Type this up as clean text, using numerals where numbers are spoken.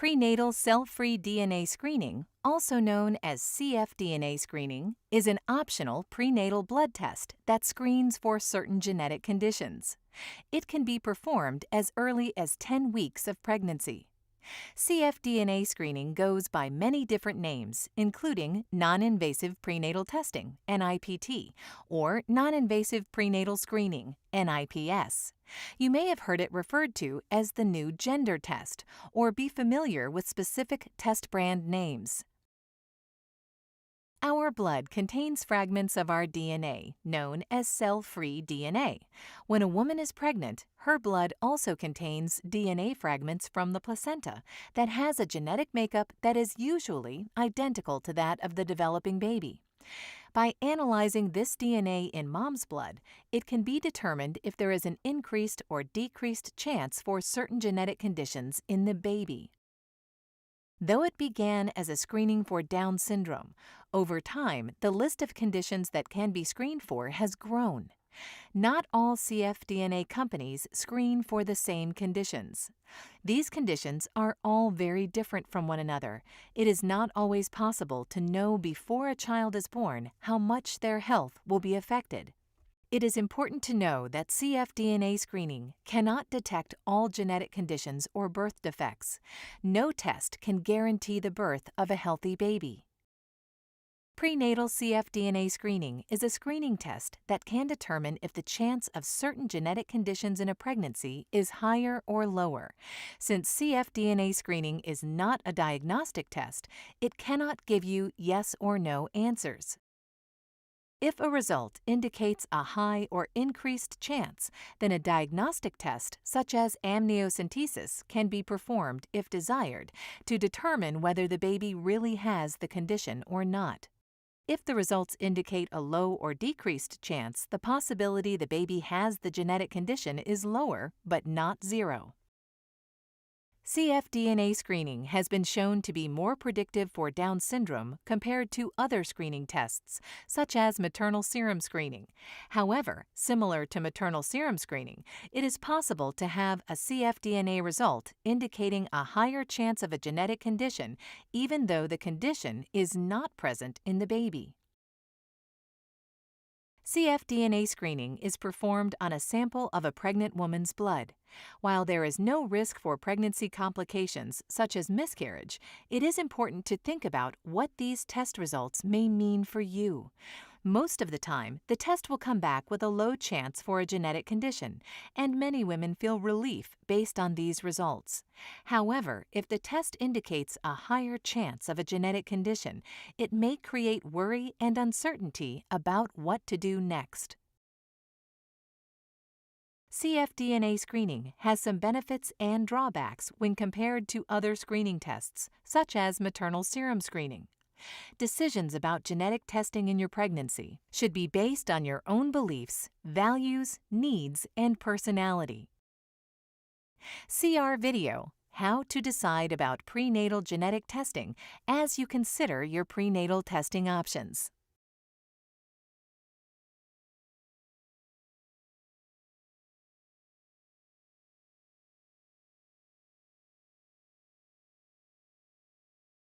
Prenatal cell-free DNA screening, also known as cfDNA screening, is an optional prenatal blood test that screens for certain genetic conditions. It can be performed as early as 10 weeks of pregnancy. cfDNA screening goes by many different names, including non-invasive prenatal testing, NIPT, or non-invasive prenatal screening, NIPS. You may have heard it referred to as the new gender test, or be familiar with specific test brand names. Our blood contains fragments of our DNA, known as cell-free DNA. When a woman is pregnant, her blood also contains DNA fragments from the placenta that has a genetic makeup that is usually identical to that of the developing baby. By analyzing this DNA in mom's blood, it can be determined if there is an increased or decreased chance for certain genetic conditions in the baby. Though it began as a screening for Down syndrome, over time, the list of conditions that can be screened for has grown. Not all cfDNA companies screen for the same conditions. These conditions are all very different from one another. It is not always possible to know before a child is born how much their health will be affected. It is important to know that cfDNA screening cannot detect all genetic conditions or birth defects. No test can guarantee the birth of a healthy baby. Prenatal cfDNA screening is a screening test that can determine if the chance of certain genetic conditions in a pregnancy is higher or lower. Since cfDNA screening is not a diagnostic test, it cannot give you yes or no answers. If a result indicates a high or increased chance, then a diagnostic test, such as amniocentesis, can be performed if desired to determine whether the baby really has the condition or not. If the results indicate a low or decreased chance, the possibility the baby has the genetic condition is lower, but not zero. cfDNA screening has been shown to be more predictive for Down syndrome compared to other screening tests, such as maternal serum screening. However, similar to maternal serum screening, it is possible to have a cfDNA result indicating a higher chance of a genetic condition, even though the condition is not present in the baby. cfDNA screening is performed on a sample of a pregnant woman's blood. While there is no risk for pregnancy complications such as miscarriage, it is important to think about what these test results may mean for you. Most of the time, the test will come back with a low chance for a genetic condition, and many women feel relief based on these results. However, if the test indicates a higher chance of a genetic condition, it may create worry and uncertainty about what to do next. cfDNA screening has some benefits and drawbacks when compared to other screening tests, such as maternal serum screening. Decisions about genetic testing in your pregnancy should be based on your own beliefs, values, needs, and personality. See our video, How to Decide About Prenatal Genetic Testing, as you consider your prenatal testing options.